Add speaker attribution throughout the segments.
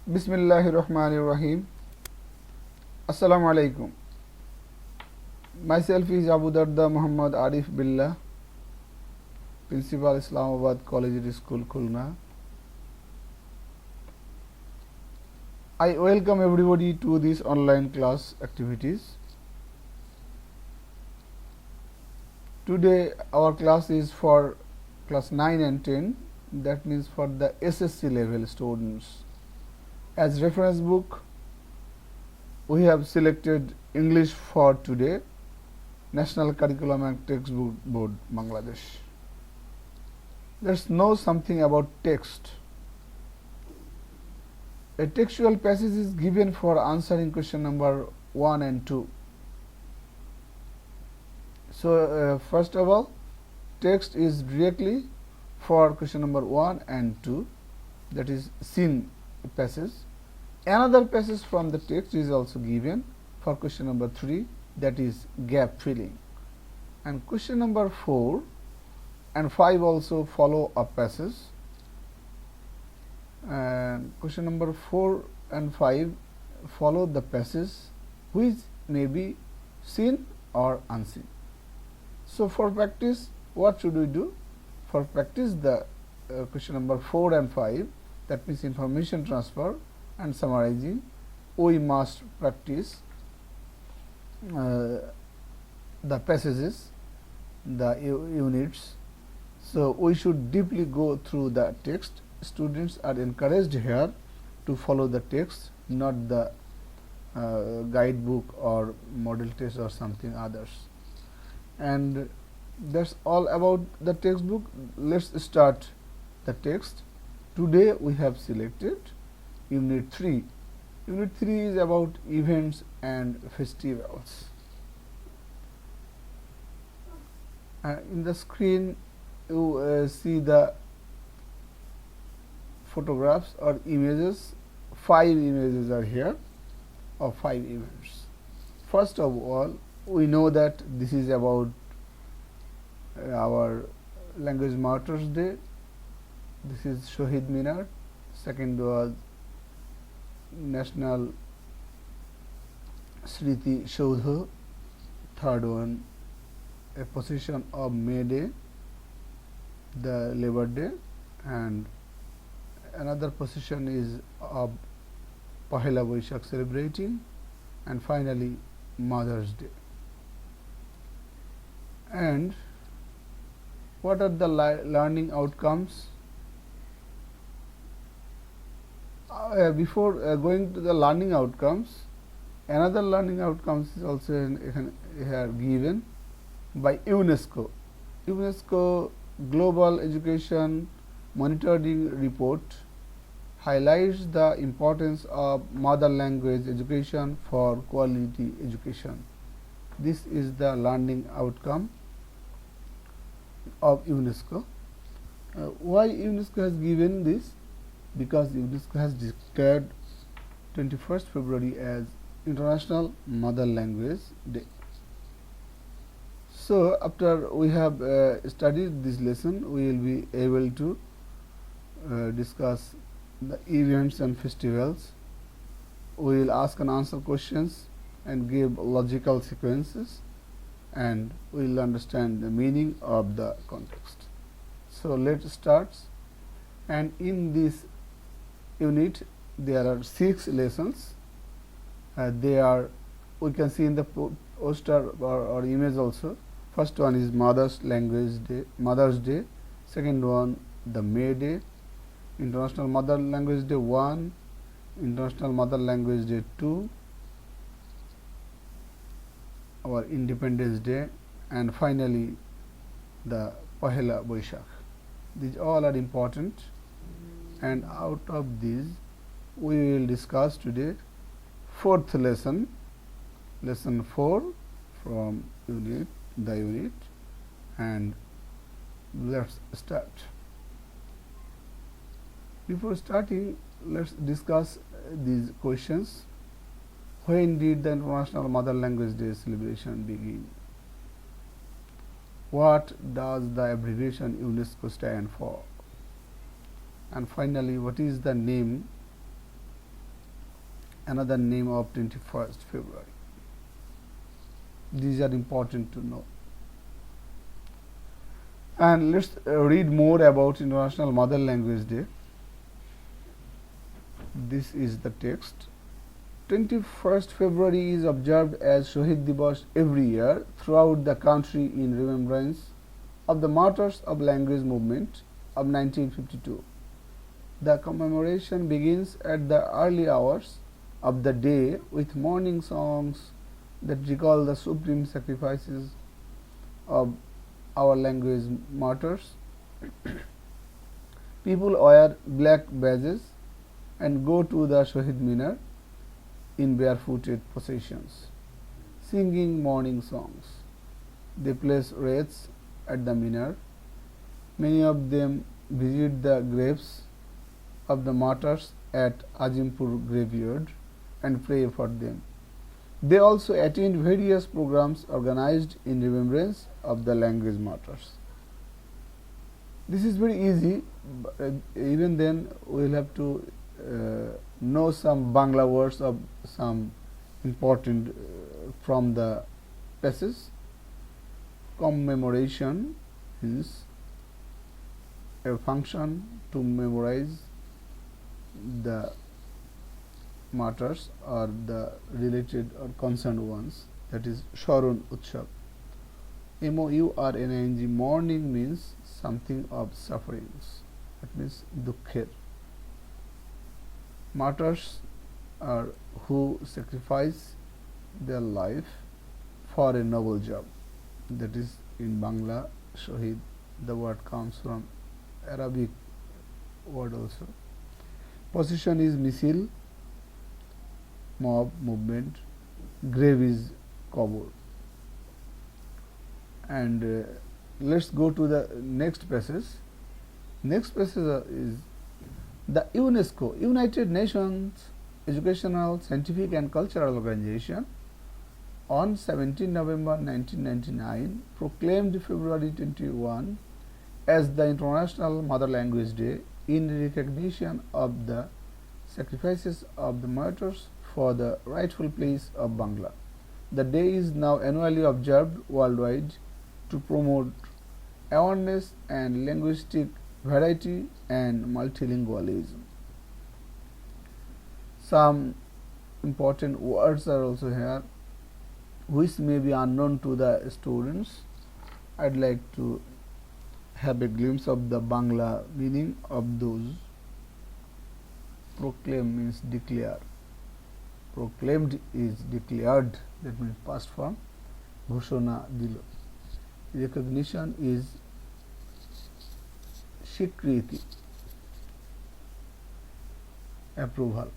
Speaker 1: Bismillahirrahmanirrahim. Assalamu alaikum. Myself is Abu Darda Muhammad Arif Billah, Principal Islamabad Collegiate School, Khulna. I welcome everybody to this online class activities. Today our class is for class 9 and 10, that means for the SSC level students. As reference book, we have selected English for today, National Curriculum and Textbook Board, Bangladesh. Let's know something about text. A textual passage is given for answering question number 1 and 2. So, first of all, text is directly for question number 1 and 2, that is seen passage. Another passage from the text is also given for question number 3, that is gap filling. And question number 4 and 5 also follow a passage. And question number 4 and 5 follow the passage which may be seen or unseen. So, for practice, what should we do? For practice, the question number 4 and 5, that means information transfer and summarizing, we must practice the passages, the units. So, we should deeply go through the text. Students are encouraged here to follow the text, not the guidebook or model test or something others. And that's all about the textbook. Let's start the text. Today we have selected Unit 3. Unit 3 is about events and festivals. In the screen you see the photographs or images. 5 images are here of 5 events. First of all, we know that this is about our Language Martyrs Day. This is Shohid Minar. Second was National Sriti Shaudha. Third one, a position of May Day, the Labor Day, and another position is of Pahela Boishakh celebrating, and finally Mother's Day. And what are the learning outcomes? Before going to the learning outcomes, another learning outcomes is also here given by UNESCO. UNESCO Global Education Monitoring Report highlights the importance of mother language education for quality education. This is the learning outcome of UNESCO. Why UNESCO has given this? Because UNESCO has declared 21st February as International Mother Language Day. So, after we have studied this lesson, we will be able to discuss the events and festivals. We will ask and answer questions and give logical sequences, and we will understand the meaning of the context. So, let's start. And in this unit there are 6 lessons. They are, we can see in the poster or image also. First one is Mother's Day. Second one, the May Day, International Mother Language Day 1, International Mother Language Day 2, our Independence Day, and finally the Pahela Boishakh. These all are important, and out of these we will discuss today 4th lesson, lesson 4 from the unit, and let's start. Before starting, let's discuss these questions. When did the International Mother Language Day celebration begin? What does the abbreviation UNESCO stand for? And finally, what is the name another name of 21st February. These are important to know. And let's read more about International Mother Language Day. This is the text. 21st February is observed as Shahid Divas every year throughout the country in remembrance of the martyrs of language movement of 1952. The commemoration begins at the early hours of the day with morning songs that recall the supreme sacrifices of our language martyrs. People wear black badges and go to the Shahid Minar in barefooted processions, singing morning songs. They place wreaths at the Minar. Many of them visit the graves of the martyrs at Azimpur graveyard and pray for them. They also attend various programs organized in remembrance of the language martyrs. This is very easy, but even then we will have to know some Bangla words of some important from the passage. Commemoration is a function to memorize the martyrs or the related or concerned ones, that is Sharon Utsav. Mourning, mourning means something of sufferings, that means dukkher. Martyrs are who sacrifice their life for a noble job, that is in Bangla Shahid. The word comes from Arabic word also. Position is misil, mob, movement. Grave is qabr. And let's go to the next passage. Next passage is the UNESCO, United Nations Educational, Scientific and Cultural Organization, on 17 November 1999 proclaimed February 21 as the International Mother Language Day in recognition of the sacrifices of the martyrs for the rightful place of Bangla. The day is now annually observed worldwide to promote awareness and linguistic variety and multilingualism. Some important words are also here which may be unknown to the students. I'd like to have a glimpse of the Bangla meaning of those. Proclaim means declare. Proclaimed is declared, that means past form. Ghoshona dilo. Recognition is shikriti, approval.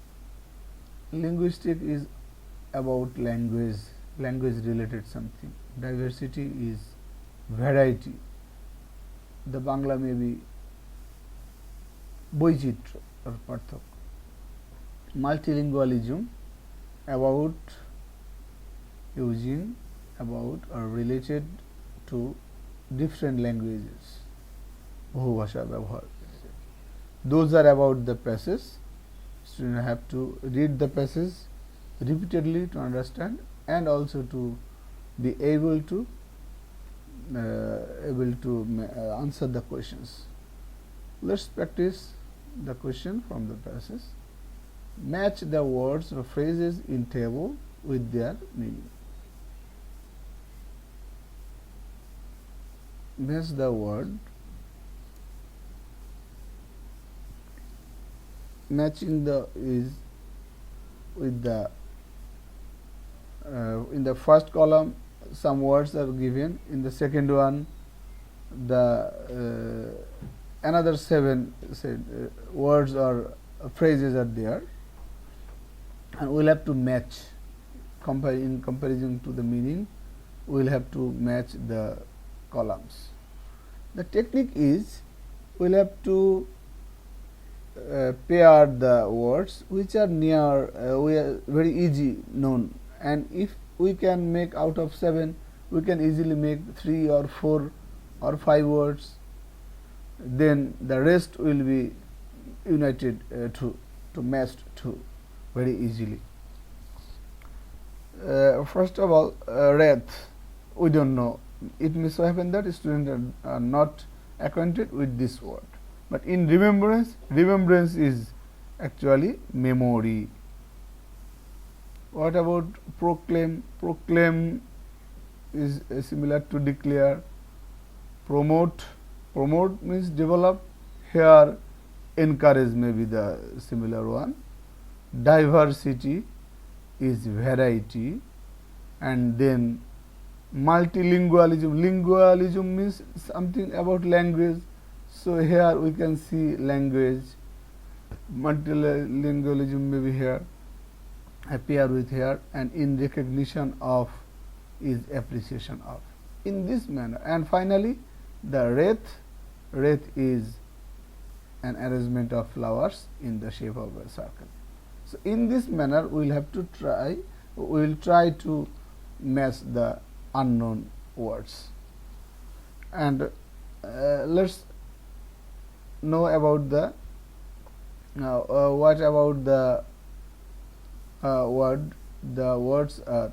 Speaker 1: Linguistic is about language, language related something. Diversity is variety. The Bangla may be boichitra or parthak. Multilingualism, about, using, about or related to different languages. Bahubhasha Vyavhar. Those are about the passage. Students have to read the passage repeatedly to understand and also to be able to answer the questions. Let's practice the question from the passage. Match the words or phrases in table with their meaning. Match the word. Matching the is with the in the first column some words are given, in the second one the another 7 words or phrases are there, and we'll have to match in comparison to the meaning. We'll have to match the columns. The technique is we'll have to pair the words which are near we are very easy known, and if we can make out of 7, we can easily make 3 or 4 or 5 words, then the rest will be united to matched to very easily. First of all, wrath, we don't know. It may so happen that students are not acquainted with this word. But in remembrance, remembrance is actually memory. What about proclaim? Proclaim is similar to declare. Promote, promote means develop. Here, encourage may be the similar one. Diversity is variety, and then multilingualism. Lingualism means something about language. So here we can see language. Multilingualism may be here, appear with here, and in recognition of is appreciation of. In this manner, and finally, the wreath. Wreath is an arrangement of flowers in the shape of a circle. So in this manner, we will have to try. We will try to match the unknown words, and let's know about the what about the word. The words are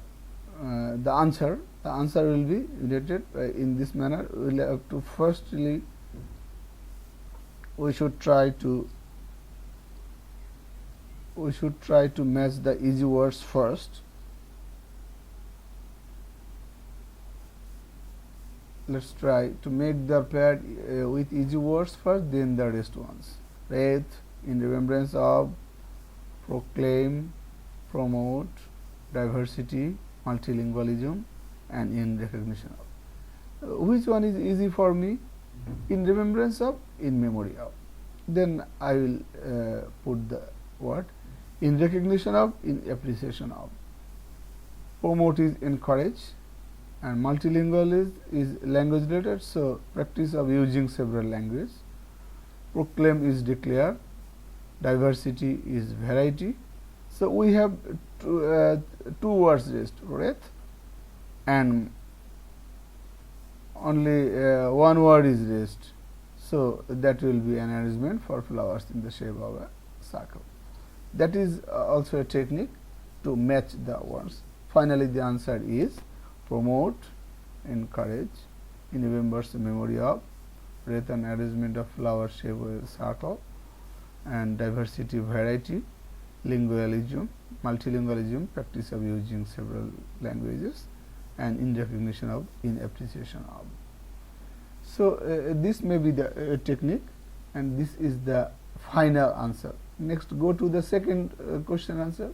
Speaker 1: the answer. The answer will be related in this manner. We will have to firstly we should try to match the easy words first. Let's try to make the pair with easy words first, then the rest ones. Wrath, in remembrance of, proclaim, promote, diversity, multilingualism, and in recognition of. Which one is easy for me? In remembrance of, in memory of. Then I will put the word. In recognition of, in appreciation of. Promote is encourage, and multilingual is language related, so practice of using several languages. Proclaim is declare, diversity is variety. So we have two words rest, wrath, and only one word is rest. So that will be an arrangement for flowers in the shape of a circle. That is also a technique to match the words. Finally, the answer is promote, encourage, in remembrance memory of, wrath and arrangement of flower shape of a circle, and diversity, variety, lingualism, multilingualism, practice of using several languages, and in recognition of, in appreciation of. So this may be the technique, and this is the final answer. Next, go to the second question answer.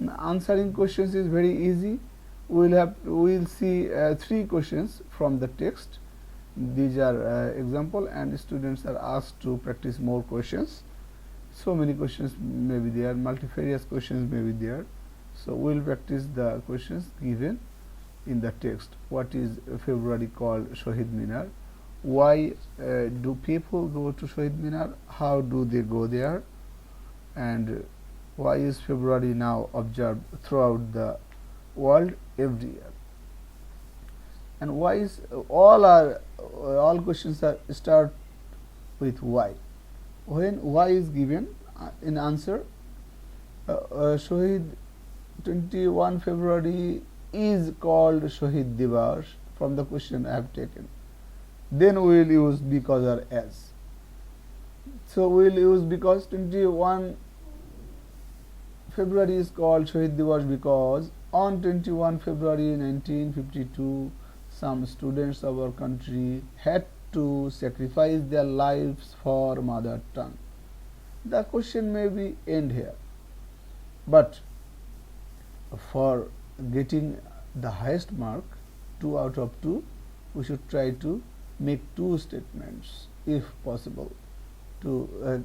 Speaker 1: Now, answering questions is very easy. We will see 3 questions from the text. These are example, and students are asked to practice more questions. So many questions may be there, multifarious questions may be there. So we will practice the questions given in the text. What is February called Shahid Minar? Why do people go to Shahid Minar? How do they go there? And why is February now observed throughout the world every year? And why is all questions are start with why? When why is given in answer, Shahid 21 February is called Shahid Divas from the question I have taken. Then we will use because or as. So we will use because 21 February is called Shahid Divas because on 21 February 1952 some students of our country had to sacrifice their lives for mother tongue. The question may be end here, but for getting the highest mark, 2 out of 2, we should try to make 2 statements if possible to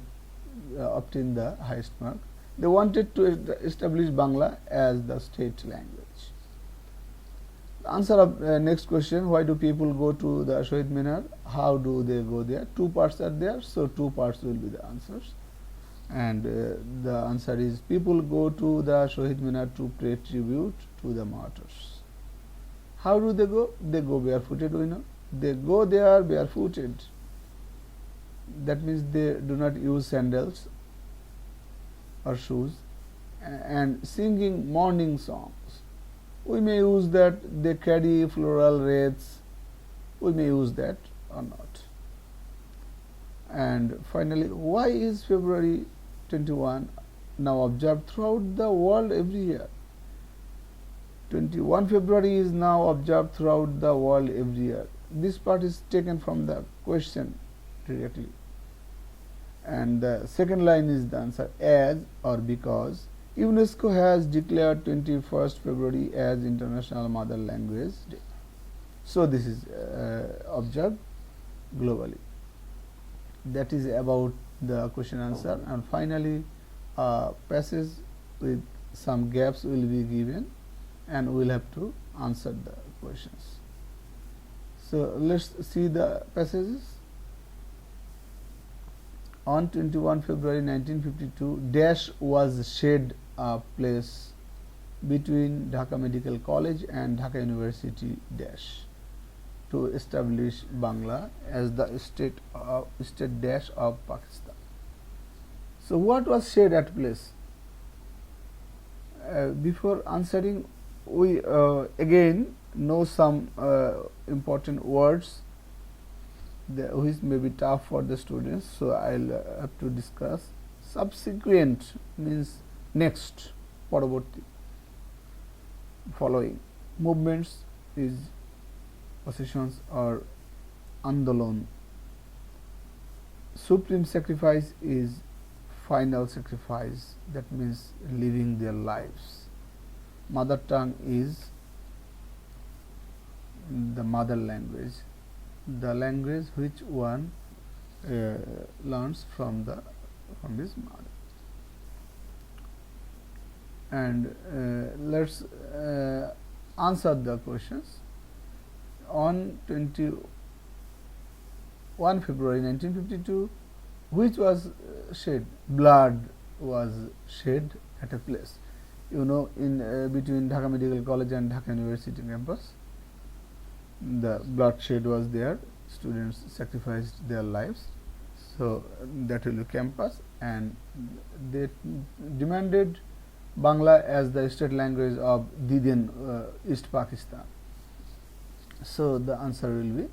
Speaker 1: obtain the highest mark. They wanted to establish Bangla as the state language. The answer of next question, why do people go to the Shahid Minar? How do they go there? 2 parts are there, so 2 parts will be the answers. And the answer is people go to the Shahid Minar to pay tribute to the martyrs. How do they go? They go barefooted, we know. They go there barefooted. That means they do not use sandals or shoes, and singing morning songs. we may use that. They carry floral wreaths, we may use that or not. And finally, why is February 21 now observed throughout the world every year? 21 February is now observed throughout the world every year. This part is taken from the question directly. And the second line is the answer, as or because UNESCO has declared 21st February as International Mother Language Day. So this is observed globally. That is about the question answer. And finally, passage with some gaps will be given and we will have to answer the questions. So let's see the passages. On 21 February 1952, dash was shed a place between Dhaka Medical College and Dhaka University dash to establish Bangla as the state dash of Pakistan. So what was shed at place? Before answering, we again know some important words which may be tough for the students, so I'll have to discuss. Subsequent means next, paraborti, following. Movements is positions or andolon. Supreme sacrifice is final sacrifice, that means living their lives. Mother tongue is the mother language, the language which one learns from his mother. And let's answer the questions. On 21 February 1952, which was shed? Blood was shed at a place. You know, in between Dhaka Medical College and Dhaka University campus, the bloodshed was there. Students sacrificed their lives. So that will be campus, and they demanded Bangla as the state language of Diden, East Pakistan. So the answer will be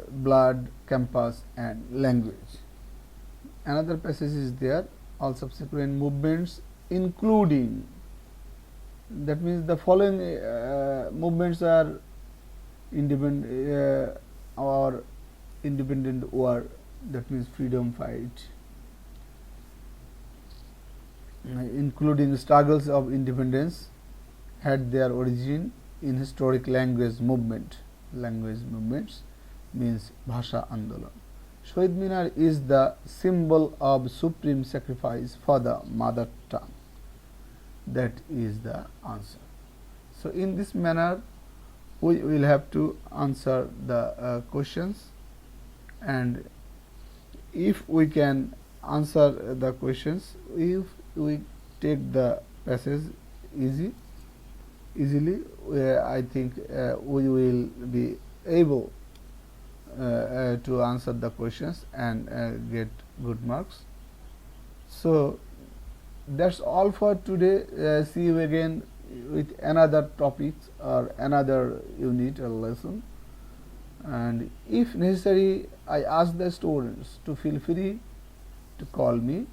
Speaker 1: blood, campus, and language. Another passage is there. All subsequent movements, including, that means the following movements are independent or independent war, that means freedom fight, including struggles of independence, had their origin in historic language movement. Language movements means Bhasha Andolan. Shahid Minar is the symbol of supreme sacrifice for the mother tongue. That is the answer. So in this manner, we will have to answer the questions, and if we can answer the questions, if we take the passage easily, I think we will be able to answer the questions and get good marks. So that's all for today. See you again with another topic or another unit or lesson, and if necessary, I ask the students to feel free to call me.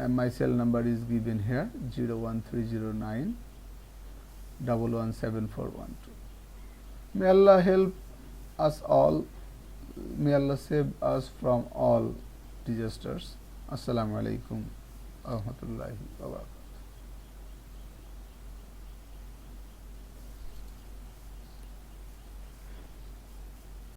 Speaker 1: My cell number is given here, 01309 117412. May Allah help us all. May Allah save us from all disasters. Assalamu alaikum wa rahmatullahi wa barakatuh.